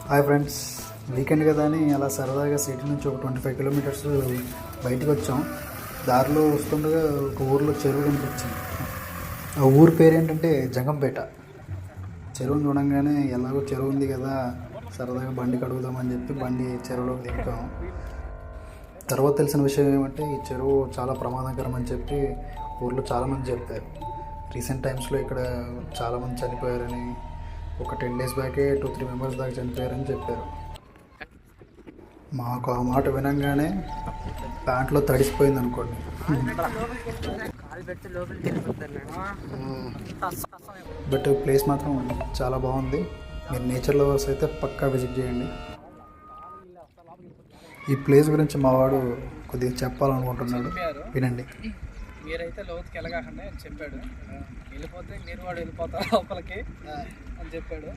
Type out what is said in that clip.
Hi friends, weekend కదా అని అలా సరదాగా సిటీ నుంచి ఒక 25 కిలోమీటర్స్ బయటకు వచ్చాం. దారిలో వస్తుండగా ఒక ఊర్లో చెరువు కనిపించింది. ఆ ఊరు పేరు ఏంటంటే జంగంపేట. చెరువును చూడంగానే ఎలాగో చెరువు ఉంది కదా, సరదాగా బండి కడుగుదామని చెప్పి బండి చెరువులోకి దింపాము. తర్వాత తెలిసిన విషయం ఏమంటే ఈ చెరువు చాలా ప్రమాదకరం అని చెప్పి ఊర్లో చాలామంది చెప్పారు. రీసెంట్ టైమ్స్లో ఇక్కడ చాలామంది చనిపోయారని, ఒక 10 days బ్యాకే 2-3 మెంబర్స్ దాకా చనిపోయారని చెప్పారు. మాకు ఆ మాట వినంగానే ప్యాంట్లో తడిసిపోయింది అనుకోండి. బట్ ప్లేస్ మాత్రం చాలా బాగుంది. మీరు నేచర్ లవర్స్ అయితే పక్కా విజిట్ చేయండి. ఈ ప్లేస్ గురించి మా వాడు కొద్దిగా చెప్పాలనుకుంటున్నాడు, వినండి. మీరైతే లోతుకి వెళ్ళగాకండి అని చెప్పాడు. వెళ్ళిపోతే మీరు వాడు వెళ్ళిపోతారు లోపలికి అని చెప్పాడు.